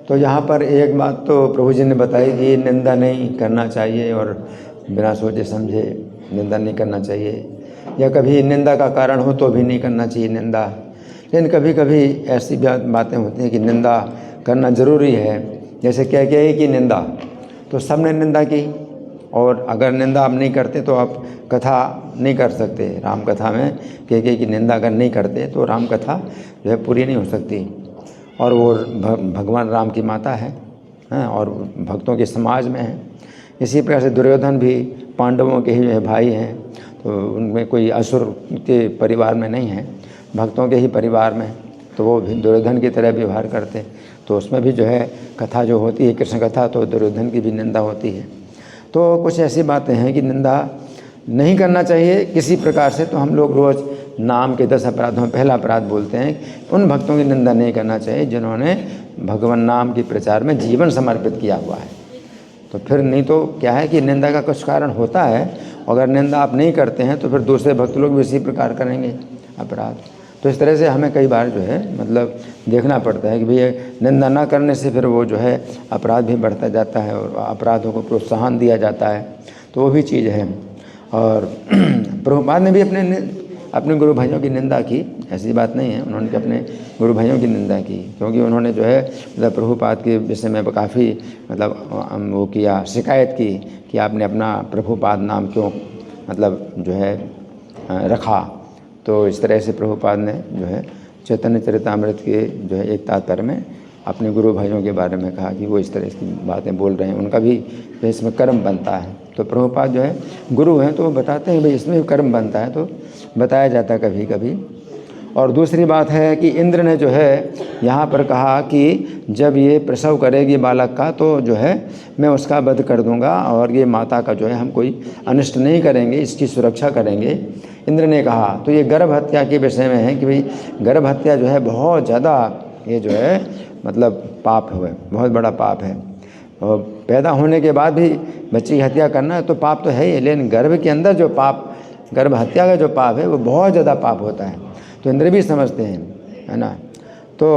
तो यहाँ पर एक बात तो प्रभु जी ने बताई कि निंदा नहीं करना चाहिए और बिना सोचे समझे निंदा नहीं करना चाहिए, या कभी निंदा का कारण हो तो भी नहीं करना चाहिए निंदा। लेकिन कभी कभी ऐसी बातें होती हैं कि निंदा करना ज़रूरी है। जैसे कैकेयी की निंदा, तो सब ने निंदा की, और अगर निंदा आप नहीं करते तो आप कथा नहीं कर सकते। राम कथा में कैकेयी की निंदा अगर नहीं करते तो राम कथा जो है पूरी नहीं हो सकती। और वो भगवान राम की माता है, और भक्तों के समाज में है। इसी प्रकार से दुर्योधन भी पांडवों के ही भाई हैं, तो उनमें कोई असुर के परिवार में नहीं है, भक्तों के ही परिवार में, तो वो भी दुर्योधन की तरह व्यवहार करते। तो उसमें भी जो है कथा जो होती है कृष्ण कथा, तो दुर्योधन की भी निंदा होती है। तो कुछ ऐसी बातें हैं कि निंदा नहीं करना चाहिए किसी प्रकार से। तो हम लोग रोज़ नाम के 10 अपराधों में पहला अपराध बोलते हैं, उन भक्तों की निंदा नहीं करना चाहिए जिन्होंने भगवान नाम के प्रचार में जीवन समर्पित किया हुआ है। तो फिर नहीं तो क्या है कि निंदा का कुछ कारण होता है, अगर निंदा आप नहीं करते हैं तो फिर दूसरे भक्त लोग भी इसी प्रकार करेंगे अपराध। तो इस तरह से हमें कई बार जो है मतलब देखना पड़ता है कि भई निंदा ना करने से फिर वो जो है अपराध भी बढ़ता जाता है और अपराधों को प्रोत्साहन दिया जाता है, तो वो भी चीज़ है। और प्रभुपाद ने भी अपने गुरु भाइयों की निंदा की, ऐसी बात नहीं है, उन्होंने अपने गुरु भाइयों की निंदा की, क्योंकि उन्होंने जो है मतलब प्रभुपाद के विषय में काफ़ी मतलब वो किया, शिकायत की कि आपने अपना प्रभुपाद नाम क्यों मतलब जो है रखा। तो इस तरह से प्रभुपाद ने जो है चैतन्य चरितामृत के जो है एक तात्पर्य में अपने गुरु भाइयों के बारे में कहा कि वो इस तरह की बातें बोल रहे हैं, उनका भी जो इसमें कर्म बनता है। तो प्रभुपाद जो है गुरु हैं तो वो बताते हैं भाई इसमें भी कर्म बनता है, तो बताया जाता है कभी कभी। और दूसरी बात है कि इंद्र ने जो है यहाँ पर कहा कि जब ये प्रसव करेगी बालक का तो जो है मैं उसका वध कर दूंगा, और ये माता का जो है हम कोई अनिष्ट नहीं करेंगे, इसकी सुरक्षा करेंगे, इंद्र ने कहा। तो ये गर्भ हत्या के विषय में है कि भाई गर्भ हत्या जो है बहुत ज़्यादा ये जो है मतलब पाप है, बहुत बड़ा पाप है। और पैदा होने के बाद भी बच्चे की हत्या करना तो पाप तो है ही, लेकिन गर्भ के अंदर जो पाप, गर्भ हत्या का जो पाप है वो बहुत ज़्यादा पाप होता है। तो इंद्र भी समझते हैं, है ना। तो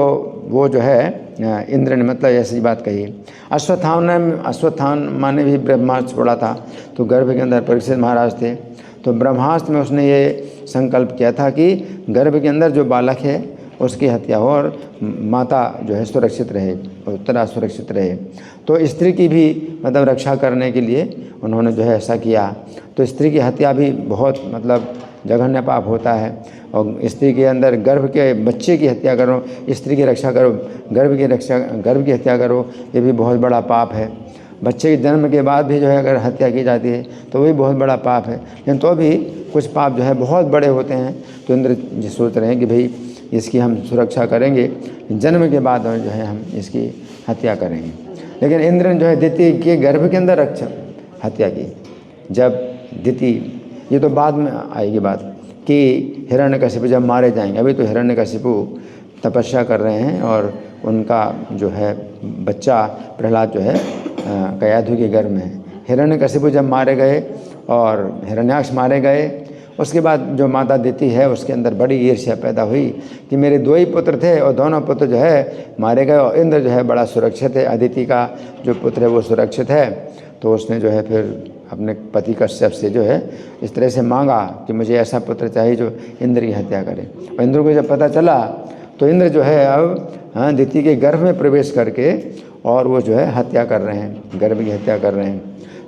वो जो है इंद्र ने मतलब ऐसी बात कही। अश्वत्थामा ने भी ब्रह्मास्त्र छोड़ा था, तो गर्भ के अंदर परीक्षित महाराज थे, तो ब्रह्मास्त्र में उसने ये संकल्प किया था कि गर्भ के अंदर जो बालक है उसकी हत्या हो और माता जो है सुरक्षित रहे, उत्तरा सुरक्षित रहे। तो स्त्री की भी मतलब रक्षा करने के लिए उन्होंने जो है ऐसा किया। तो स्त्री की हत्या भी बहुत मतलब जघन्य पाप होता है, और स्त्री के अंदर गर्भ के बच्चे की हत्या करो, स्त्री की रक्षा करो, गर्भ की हत्या करो, ये भी बहुत बड़ा पाप है। बच्चे के जन्म के बाद भी जो है अगर हत्या की जाती है तो वही बहुत बड़ा पाप है, लेकिन तो भी कुछ पाप जो है बहुत बड़े होते हैं। तो इंद्र जी सोच रहे हैं कि भाई इसकी हम सुरक्षा करेंगे, जन्म के बाद जो है हम इसकी हत्या करेंगे। लेकिन इंद्र ने जो है दिति के गर्भ के अंदर हत्या की। जब दिति, ये तो बाद में आएगी बात कि हिरण्यकशिपु जब मारे जाएंगे, अभी तो हिरण्यकशिपु तपस्या कर रहे हैं और उनका जो है बच्चा प्रहलाद जो है कयाधु के गर्भ में है। हिरण्यकशिपु जब मारे गए और हिरण्याक्ष मारे गए, उसके बाद जो माता दिति है उसके अंदर बड़ी ईर्ष्या पैदा हुई कि मेरे 2 ही पुत्र थे और दोनों पुत्र जो है मारे गए, और इंद्र जो है बड़ा सुरक्षित है, अदिति का जो पुत्र है वो सुरक्षित है। तो उसने जो है फिर अपने पति कश्यप से जो है इस तरह से मांगा कि मुझे ऐसा पुत्र चाहिए जो इंद्र की हत्या करे। और इंद्र को जब पता चला तो इंद्र जो है अब दिति के गर्भ में प्रवेश करके और वो जो है हत्या कर रहे हैं, गर्भ की हत्या कर रहे हैं।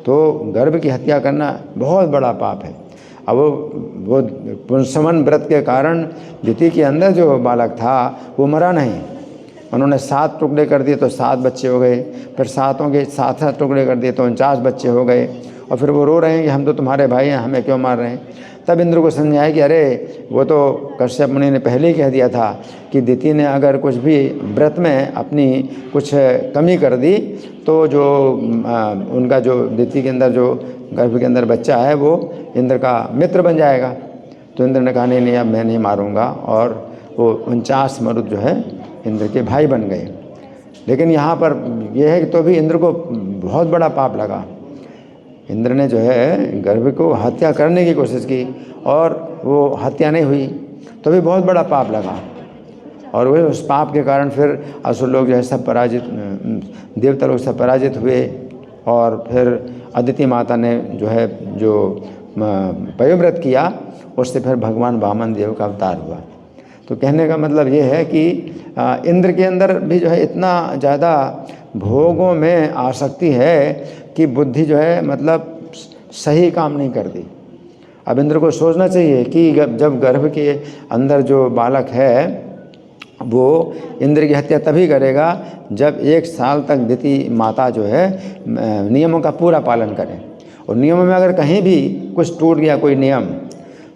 तो गर्भ की हत्या करना बहुत बड़ा पाप है। अब वो पुंसवन व्रत के कारण दिति के अंदर जो बालक था वो मरा नहीं, उन्होंने 7 टुकड़े कर दिए तो 7 बच्चे हो गए, फिर 7 के 7 टुकड़े कर दिए तो 49 बच्चे हो गए, और फिर वो रो रहे हैं कि हम तो तुम्हारे भाई हैं, हमें क्यों मार रहे हैं। तब इंद्र को समझाया कि अरे वो तो कश्यप मुनि ने पहले ही कह दिया था कि दिति ने अगर कुछ भी व्रत में अपनी कुछ कमी कर दी तो जो उनका जो दिति के अंदर जो गर्भ के अंदर बच्चा है वो इंद्र का मित्र बन जाएगा। तो इंद्र ने कहा नहीं नहीं अब मैं नहीं मारूंगा, और वो 49 मरुद जो है इंद्र के भाई बन गए। लेकिन यहाँ पर यह है कि तो भी इंद्र को बहुत बड़ा पाप लगा। इंद्र ने जो है गर्भ को हत्या करने की कोशिश की और वो हत्या नहीं हुई, तो भी बहुत बड़ा पाप लगा। और वही उस पाप के कारण फिर असुर लोग जो है सब पराजित, देवता लोग सब पराजित हुए। और फिर अदिति माता ने जो है जो पयोव्रत किया, उससे फिर भगवान वामन देव का अवतार हुआ। तो कहने का मतलब ये है कि इंद्र के अंदर भी जो है इतना ज़्यादा भोगों में आसक्ति है कि बुद्धि जो है मतलब सही काम नहीं करती। अब इंद्र को सोचना चाहिए कि जब गर्भ के अंदर जो बालक है वो इंद्र की हत्या तभी करेगा जब 1 साल तक दिति माता जो है नियमों का पूरा पालन करे। और नियमों में अगर कहीं भी कुछ टूट गया कोई नियम,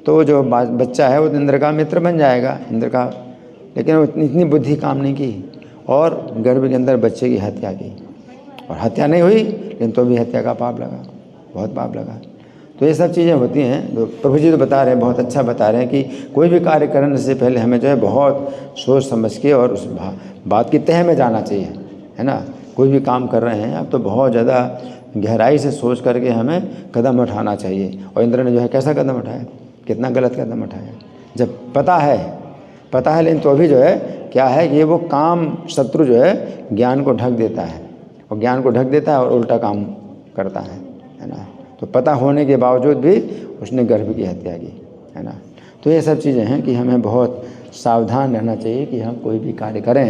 तो जो बच्चा है वो इंद्र का मित्र बन जाएगा, इंद्र का। लेकिन वो इतनी बुद्धि काम नहीं की और गर्भ के अंदर बच्चे की हत्या की। और हत्या नहीं हुई लेकिन तो भी हत्या का पाप लगा, बहुत पाप लगा। तो ये सब चीज़ें होती हैं। तो प्रभु जी तो बता रहे हैं, बहुत अच्छा बता रहे हैं कि कोई भी कार्य करने से पहले हमें जो है बहुत सोच समझ के और उस बात की तह में जाना चाहिए, है ना। कोई भी काम कर रहे हैं अब तो बहुत ज़्यादा गहराई से सोच करके हमें कदम उठाना चाहिए। और इंद्र ने जो है कैसा कदम उठाया, कितना गलत कदम उठाया। जब पता है लेकिन तो भी जो है क्या है कि वो काम शत्रु जो है ज्ञान को ढक देता है, और ज्ञान को ढक देता है और उल्टा काम करता है ना। तो पता होने के बावजूद भी उसने गर्भ की हत्या की, है ना। तो ये सब चीज़ें हैं कि हमें बहुत सावधान रहना चाहिए कि हम कोई भी कार्य करें,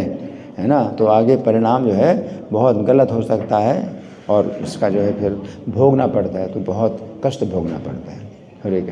है ना, तो आगे परिणाम जो है बहुत गलत हो सकता है और इसका जो है फिर भोगना पड़ता है, तो बहुत कष्ट भोगना पड़ता है। हरे कृष्ण।